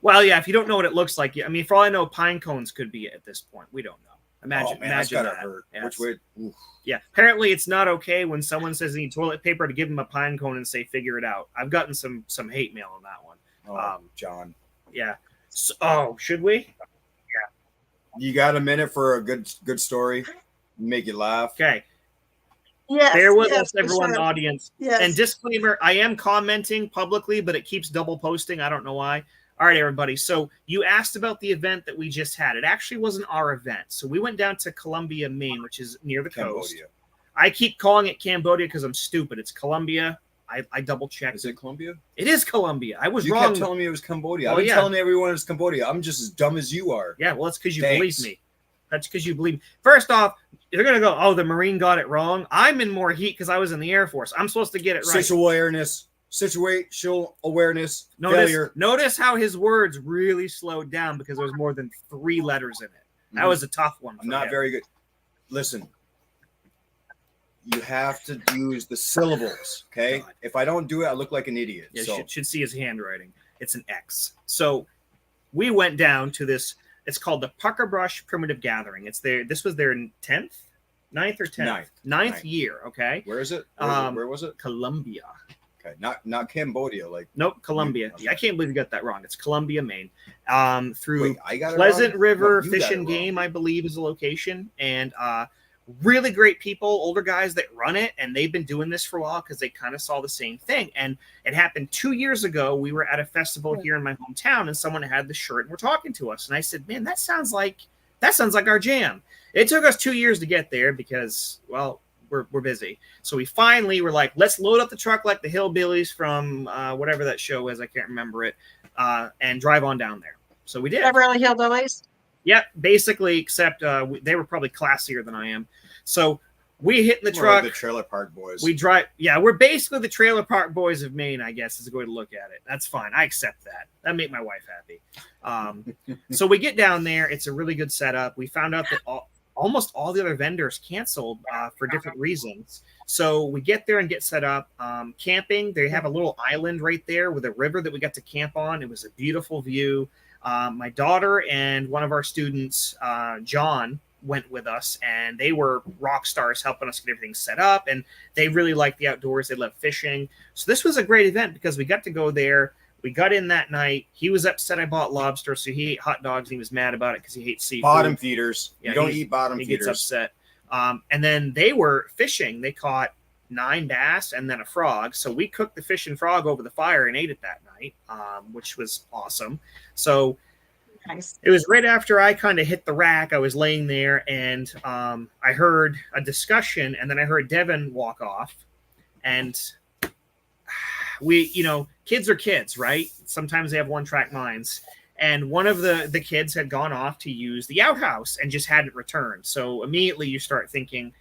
Well, yeah. If you don't know what it looks like, I mean, for all I know, pine cones could be it at this point. We don't know. Imagine, Oh, man, that's imagine gotta that. hurt. Yeah, Which way? Oof. yeah. Apparently, it's not okay when someone says they need toilet paper to give them a pine cone and say, "Figure it out." I've gotten some hate mail on that one. Oh, John. Yeah. So, oh, should we? You got a minute for a good story? Make you laugh. Okay. Yes. Bear with yes, us, for everyone in the sure. audience. Yes. And disclaimer, I am commenting publicly, but it keeps double posting. I don't know why. All right, everybody. So you asked about the event that we just had. It actually wasn't our event. So we went down to Columbia, Maine, which is near the coast. Cambodia. I keep calling it Cambodia because I'm stupid. It's Columbia. I double checked. Is it Colombia? It is Columbia. I was You wrong. kept telling me it was Cambodia. Oh, I've been yeah. telling everyone it's Cambodia. I'm just as dumb as you are. Yeah, well, that's because you Thanks. believe me. That's because you believe me. First off, you're going to go, oh, the Marine got it wrong. I'm in more heat because I was in the Air Force. I'm supposed to get it right. Situational awareness, failure. Notice how his words really slowed down because there was more than 3 letters in it. That was a tough one. I'm not very good. Listen, you have to use the syllables, okay? God. If I don't do it, I look like an idiot. Yeah, so should see his handwriting. It's an X. So we went down to this. It's called the Pucker Brush Primitive Gathering. It's there. This was their 10th, 9th or 10th? Ninth year. Okay. Where is it? Where was it? Columbia. Okay, not Cambodia. Like Nope, Columbia. Okay. I can't believe you got that wrong. It's Columbia, Maine. Through Wait, I got it Pleasant wrong? River No, you got Fish it and wrong. Game, I believe, is the location, and really great people, older guys that run it, and they've been doing this for a while because they kind of saw the same thing. And it happened 2 years ago. We were at a festival here in my hometown, and someone had the shirt and were talking to us, and I said, "Man, that sounds like our jam." It took us 2 years to get there because, well, we're busy. So we finally were like, let's load up the truck like the Hillbillies from whatever that show is. I can't remember it. And drive on down there. So we did. Beverly Hillbillies. Yep, basically, except they were probably classier than I am. So we hit in the More truck. like the Trailer Park Boys. We drive. Yeah, we're basically the Trailer Park Boys of Maine, I guess, is a good way to look at it. That's fine. I accept that. That made my wife happy. So we get down there. It's a really good setup. We found out that almost all the other vendors canceled for different reasons. So we get there and get set up. Camping, they have a little island right there with a river that we got to camp on. It was a beautiful view. My daughter and one of our students, John, went with us, and they were rock stars helping us get everything set up, and they really liked the outdoors. They love fishing. So this was a great event because we got to go there. We got in that night. He was upset I bought lobster, so he ate hot dogs, and he was mad about it because he hates seafood. Bottom feeders. Yeah, you don't eat bottom he feeders. gets upset. And then they were fishing. They caught 9 bass and then a frog. So we cooked the fish and frog over the fire and ate it that night, which was awesome. So Nice. it was right after I kind of hit the rack. I was laying there, and I heard a discussion, and then I heard Devin walk off. And we, kids are kids, right? Sometimes they have one-track minds. And one of the kids had gone off to use the outhouse and just hadn't returned. So immediately you start thinking,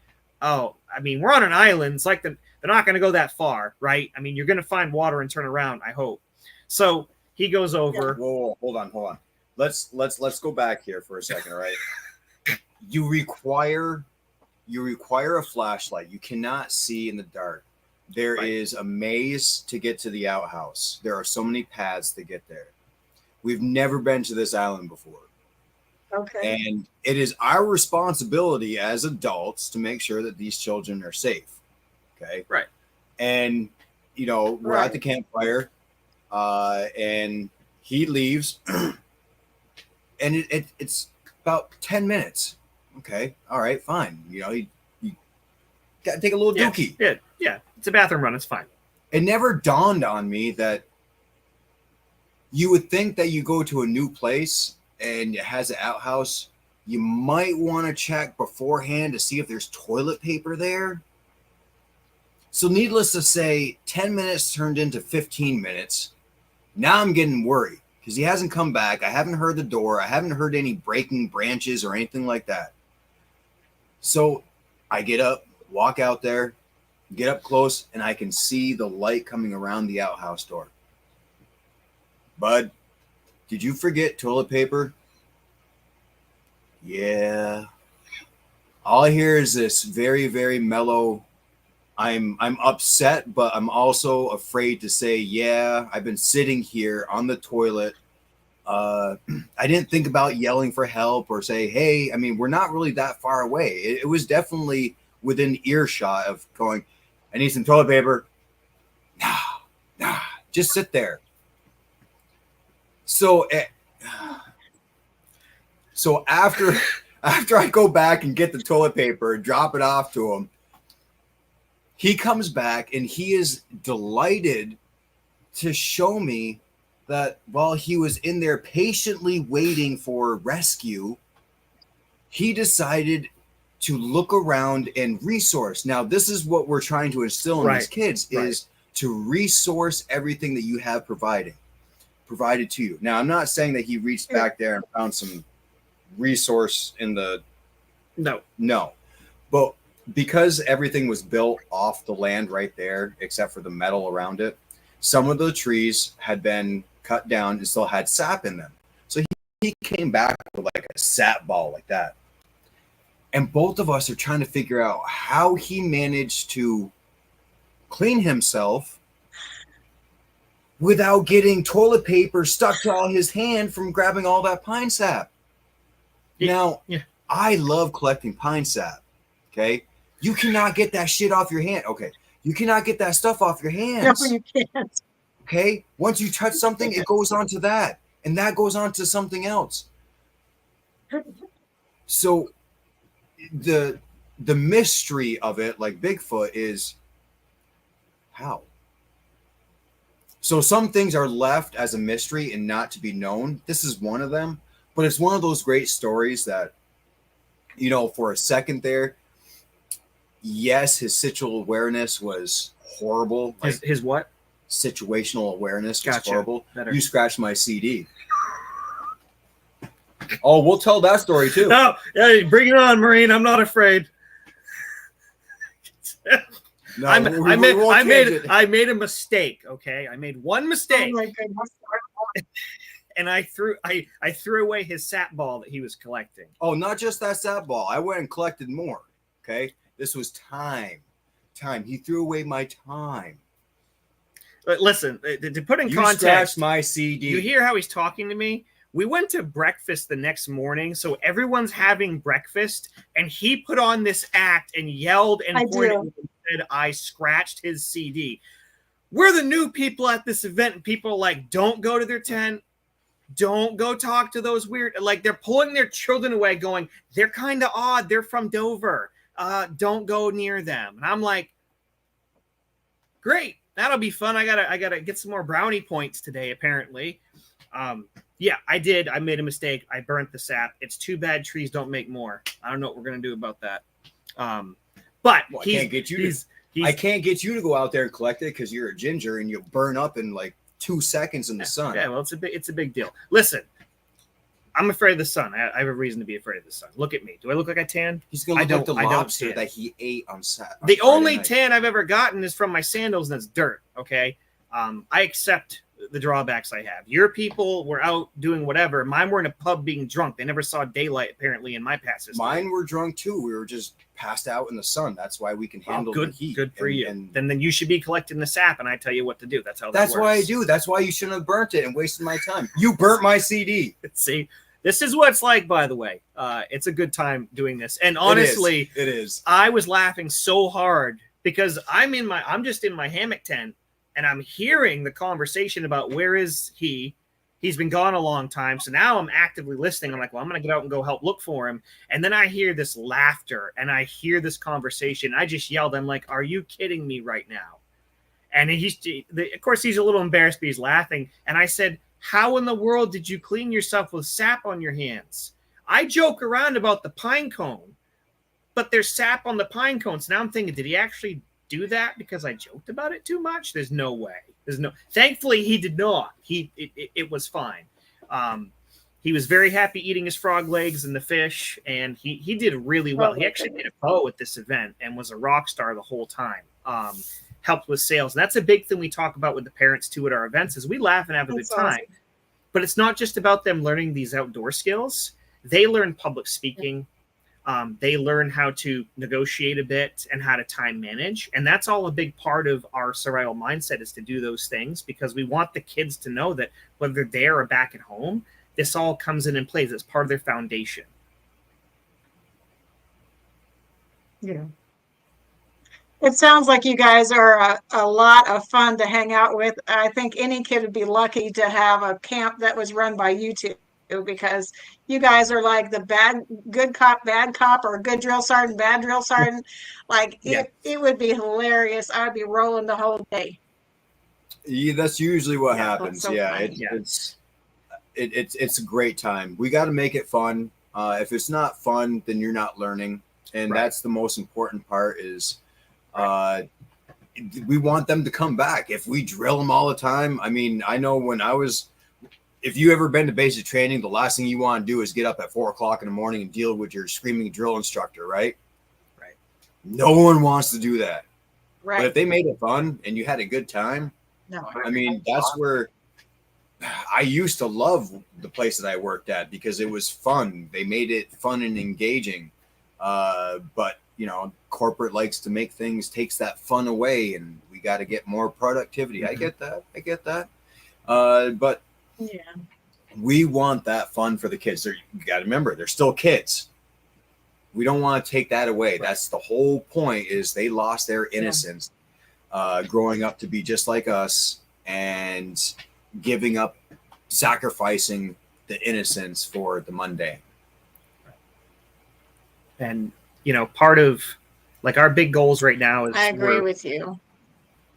oh, I mean, we're on an island. It's like they're not going to go that far, right? I mean, you're going to find water and turn around, I hope. So he goes over. Whoa, hold on. Let's go back here for a second, all right? You require a flashlight. You cannot see in the dark. There is a maze to get to the outhouse. There are so many paths to get there. We've never been to this island before. Okay. And it is our responsibility as adults to make sure that these children are safe. Okay. Right. And, we're at the campfire and he leaves and it's about 10 minutes. Okay. All right, fine. You got to take a little dookie. Yeah. It's a bathroom run. It's fine. It never dawned on me that you would think that you go to a new place and it has an outhouse, you might want to check beforehand to see if there's toilet paper there. So needless to say, 10 minutes turned into 15 minutes. Now I'm getting worried because he hasn't come back. I haven't heard the door. I haven't heard any breaking branches or anything like that. So I get up, walk out there, get up close, and I can see the light coming around the outhouse door. Bud, did you forget toilet paper? Yeah. All I hear is this very, very mellow, I'm upset, but I'm also afraid to say, yeah, I've been sitting here on the toilet I didn't think about yelling for help or say, hey, I mean, we're not really that far away. It was definitely within earshot of going, I need some toilet paper. Nah, just sit there. So, so after I go back and get the toilet paper and drop it off to him, he comes back and he is delighted to show me that while he was in there patiently waiting for rescue, he decided to look around and resource. Now, this is what we're trying to instill in these kids is to resource everything that you have provided to you. Now, I'm not saying that he reached back there and found some resource in the no, but because everything was built off the land right there, except for the metal around it, some of the trees had been cut down and still had sap in them. So he came back with like a sap ball like that. And both of us are trying to figure out how he managed to clean himself without getting toilet paper stuck to all his hand from grabbing all that pine sap. Now, I love collecting pine sap. Okay. You cannot get that shit off your hand. Okay. You cannot get that stuff off your hands. No, you can't. Okay. Once you touch something, it goes on to that. And that goes on to something else. So the mystery of it, like Bigfoot, is how? So some things are left as a mystery and not to be known. This is one of them, but it's one of those great stories that, you know, for a second there, yes, his situational awareness was horrible. Like, His what? Situational awareness was Gotcha. horrible. Better. You scratched my CD. Oh, we'll tell that story too. No, yeah, bring it on, Marine. I'm not afraid. No, I won't change it. made a mistake. Okay, I made one mistake, Oh my goodness. and I threw away his sap ball that he was collecting. Oh, not just that sap ball. I went and collected more. Okay, this was time. He threw away my time. But listen, to put in You context, scratched my CD. you hear how he's talking to me? We went to breakfast the next morning, so everyone's having breakfast, and he put on this act and yelled and pointed and said, I scratched his CD. We're the new people at this event, and people are like, don't go to their tent. Don't go talk to those weird, like they're pulling their children away going, they're kind of odd. They're from Dover. Don't go near them. And I'm like, great. That'll be fun. I gotta get some more brownie points today, apparently. Yeah, I did. I made a mistake. I burnt the sap. It's too bad trees don't make more. I don't know what we're gonna do about that. But well, I can't get you to go out there and collect it because you're a ginger and you'll burn up in like 2 seconds in the sun. Yeah, well, it's a big deal. Listen, I'm afraid of the sun. I have a reason to be afraid of the sun. Look at me. Do I look like I tan? He's gonna look like the lobster that he ate on Saturday. The only tan I've ever gotten is from my sandals, and that's dirt. Okay, I accept the drawbacks I have. Your people were out doing whatever. Mine were in a pub being drunk. They never saw daylight, apparently, in my past history. Mine were drunk too. We were just passed out in the sun. That's why we can handle the heat. Good for you. And then you should be collecting the sap, and I tell you what to do. That's how that's works. Why I do. That's why you shouldn't have burnt it and wasted my time. You burnt my CD. See, this is what it's like, by the way. It's a good time doing this. And honestly, it is. I was laughing so hard because I'm just in my hammock tent. And I'm hearing the conversation about where is he? He's been gone a long time. So now I'm actively listening. I'm like, well, I'm going to get out and go help look for him. And then I hear this laughter and I hear this conversation. I just yelled. I'm like, are you kidding me right now? And of course, he's a little embarrassed, but he's laughing. And I said, how in the world did you clean yourself with sap on your hands? I joke around about the pine cone, but there's sap on the pine cones. Now I'm thinking, did he actually do that because I joked about it too much? There's no way. Thankfully he did not. It was fine. He was very happy eating his frog legs and the fish, and he did really well. He actually made a bow at this event and was a rock star the whole time. Helped with sales. And that's a big thing we talk about with the parents too at our events is we laugh and have a good time. Awesome. But it's not just about them learning these outdoor skills. They learn public speaking. They learn how to negotiate a bit and how to time manage. And that's all a big part of our survival mindset is to do those things because we want the kids to know that whether they're there or back at home, this all comes in and plays. It's part of their foundation. Yeah. It sounds like you guys are a lot of fun to hang out with. I think any kid would be lucky to have a camp that was run by you two, because you guys are like the good cop, bad cop, or good drill sergeant, bad drill sergeant. Like it would be hilarious. I'd be rolling the whole day. Yeah, that's usually what happens. So it's a great time. We got to make it fun. If it's not fun, then you're not learning, and that's the most important part. Is we want them to come back. If we drill them all the time, I mean, I know when I was, if you ever been to basic training, the last thing you want to do is get up at 4 o'clock in the morning and deal with your screaming drill instructor, right? Right. No one wants to do that. Right. But if they made it fun and you had a good time, I mean, that's where I used to love the place that I worked at, because it was fun. They made it fun and engaging. But you know, corporate likes to make things, takes that fun away, and we got to get more productivity. I get that. But we want that fun for the kids. You got to remember, they're still kids. We don't want to take that away. That's the whole point, is they lost their innocence growing up to be just like us, and giving up, sacrificing the innocence for the mundane. And you know, part of like our big goals right now is I agree with you.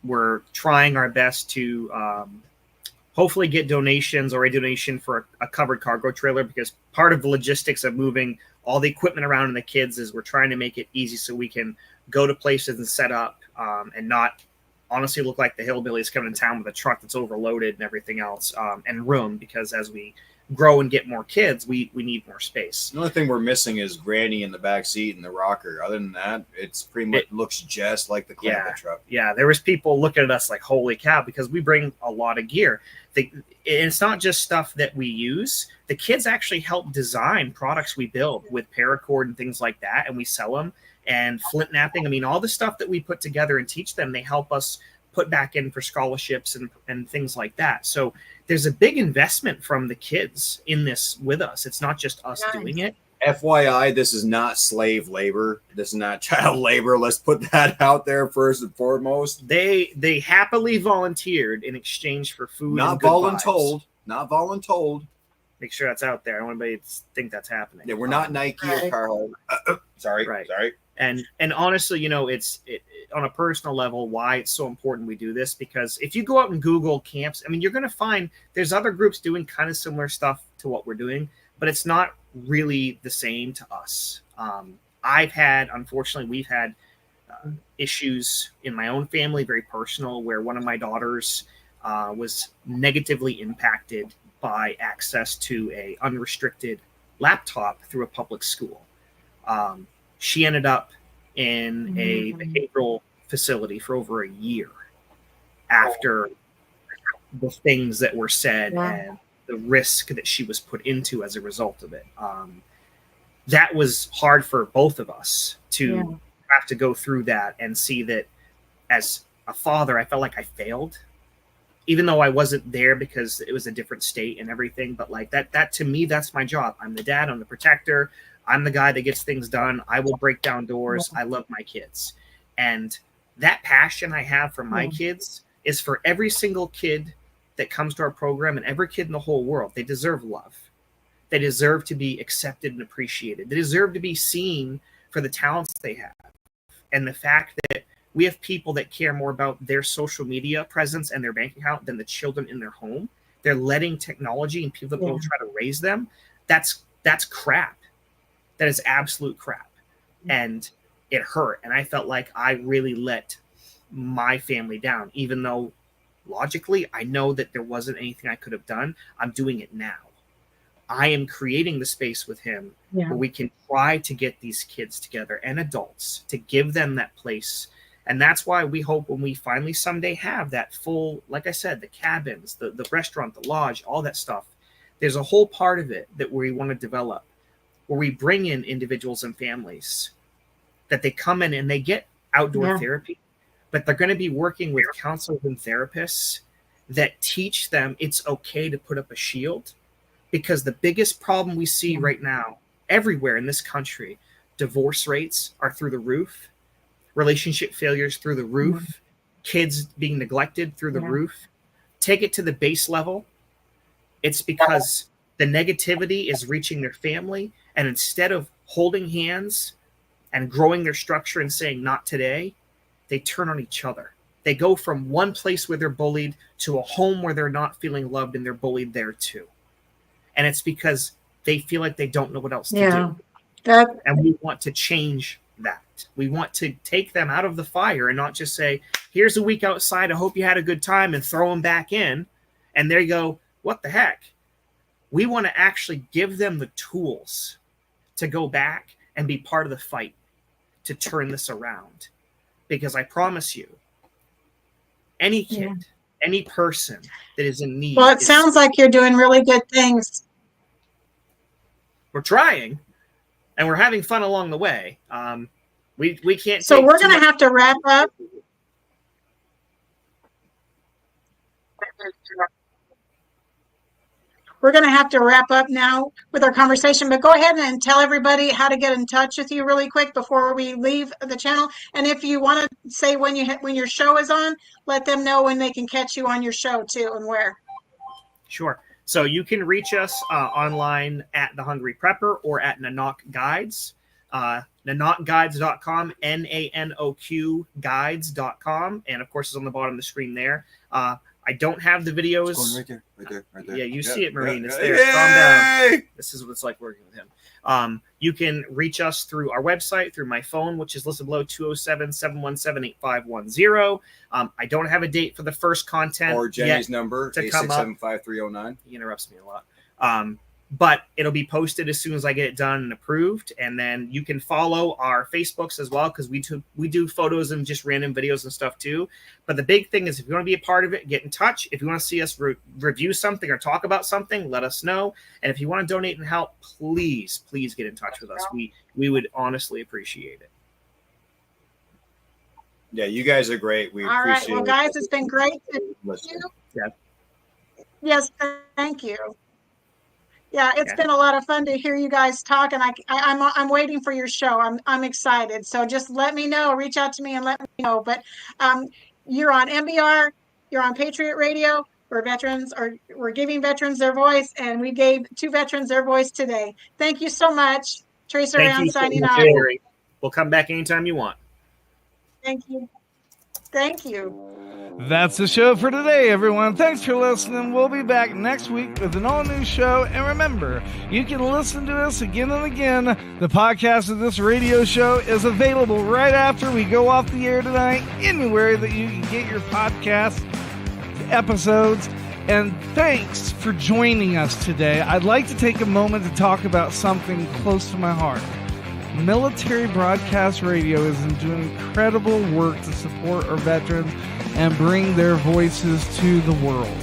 We're trying our best to hopefully get donations, or a donation for a covered cargo trailer, because part of the logistics of moving all the equipment around and the kids is we're trying to make it easy so we can go to places and set up and not honestly look like the hillbillies coming in town with a truck that's overloaded and everything else, and room, because as we grow and get more kids, we need more space. The only thing we're missing is Granny in the back seat and the rocker. Other than that, it's pretty much looks just like the Climate truck. Yeah, there was people looking at us like, holy cow, because we bring a lot of gear. It's not just stuff that we use. The kids actually help design products we build with paracord and things like that, and we sell them. And flint knapping, I mean, all the stuff that we put together and teach them, they help us put back in for scholarships and things like that. So there's a big investment from the kids in this with us. It's not just us doing it. FYI, this is not slave labor. This is not child labor. Let's put that out there first and foremost. They happily volunteered in exchange for food. Not and good voluntold. vibes. Not voluntold. Make sure that's out there. I don't want anybody to think that's happening. Yeah, we're not Nike or Carhartt. Sorry. And honestly, you know, it's on a personal level, why it's so important we do this, because if you go out and Google camps, I mean, you're going to find there's other groups doing kind of similar stuff to what we're doing, but it's not really the same to us. Unfortunately, we've had issues in my own family, very personal, where one of my daughters was negatively impacted by access to a unrestricted laptop through a public school. She ended up in a behavioral facility for over a year after the things that were said and the risk that she was put into as a result of it. That was hard for both of us to have to go through that and see that. As a father, I felt like I failed, even though I wasn't there because it was a different state and everything. But like that to me, that's my job. I'm the dad, I'm the protector. I'm the guy that gets things done. I will break down doors. I love my kids. And that passion I have for my kids is for every single kid that comes to our program, and every kid in the whole world. They deserve love. They deserve to be accepted and appreciated. They deserve to be seen for the talents they have. And the fact that we have people that care more about their social media presence and their bank account than the children in their home. They're letting technology and people that will try to raise them. That's crap. That is absolute crap. And it hurt. And I felt like I really let my family down, even though logically I know that there wasn't anything I could have done. I'm doing it now. I am creating the space with him where we can try to get these kids together and adults to give them that place. And that's why we hope when we finally someday have that full, like I said, the cabins, the restaurant, the lodge, all that stuff, there's a whole part of it that we want to develop, where we bring in individuals and families, that they come in and they get outdoor therapy, but they're going to be working with counselors and therapists that teach them it's okay to put up a shield, because the biggest problem we see right now everywhere in this country, divorce rates are through the roof, relationship failures through the roof, kids being neglected through the roof. Take it to the base level. It's because the negativity is reaching their family, and instead of holding hands and growing their structure and saying not today, they turn on each other. They go from one place where they're bullied to a home where they're not feeling loved and they're bullied there too. And it's because they feel like they don't know what else to do. And we want to change that. We want to take them out of the fire and not just say, here's a week outside, I hope you had a good time, and throw them back in. And there you go, what the heck? We want to actually give them the tools to go back and be part of the fight to turn this around. Because I promise you, any kid, any person that is in need. Well, it sounds like you're doing really good things. We're trying, and we're having fun along the way. We can't. So we're going to have to wrap up. We're going to have to wrap up now with our conversation, but go ahead and tell everybody how to get in touch with you really quick before we leave the channel. And if you want to say when your show is on, let them know when they can catch you on your show too and where. Sure. So you can reach us online at The Hungry Prepper or at Nanoq Guides, nanoqguides.com, NANOQ guides.com. And of course, it's on the bottom of the screen there. I don't have the videos. It's going right there. Yeah, you see it, Marine. It's there. Calm down. This is what it's like working with him. You can reach us through our website, through my phone, which is listed below, 207-717-8510. I don't have a date for the first content. Or Jenny's number, 867-5309. He interrupts me a lot. But it'll be posted as soon as I get it done and approved. And then you can follow our Facebooks as well, because we do photos and just random videos and stuff too. But the big thing is, if you want to be a part of it, get in touch. If you want to see us review something or talk about something, let us know. And if you want to donate and help, please get in touch with us. We would honestly appreciate it. Yeah, you guys are great. We All right. appreciate Well, guys, it's been great to meet you. Yeah. Yes, thank you. Yeah, it's been a lot of fun to hear you guys talk, and I'm waiting for your show. I'm excited. So just let me know. Reach out to me and let me know. But you're on MBR. You're on Patriot Radio. We're giving veterans their voice, and we gave 2 veterans their voice today. Thank you so much. Tracer Round signing off. We'll come back anytime you want. Thank you. Thank you. That's the show for today, everyone. Thanks for listening. We'll be back next week with an all-new show. And remember, you can listen to us again and again. The podcast of this radio show is available right after we go off the air tonight, anywhere that you can get your podcast episodes. And thanks for joining us today. I'd like to take a moment to talk about something close to my heart. Military Broadcast Radio is doing incredible work to support our veterans and bring their voices to the world.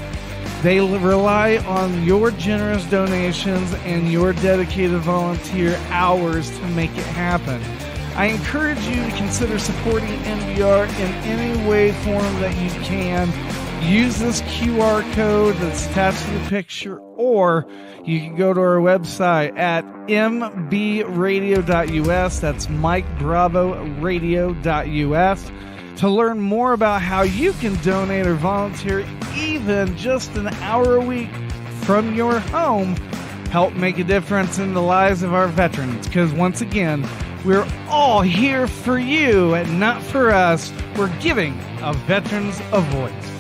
They rely on your generous donations and your dedicated volunteer hours to make it happen. I encourage you to consider supporting NBR in any way, form that you can. Use this QR code that's attached to the picture, or you can go to our website at mbradio.us. That's Mike Bravo Radio.us to learn more about how you can donate or volunteer even just an hour a week from your home. Help make a difference in the lives of our veterans, because once again, we're all here for you and not for us. We're giving our veterans a voice.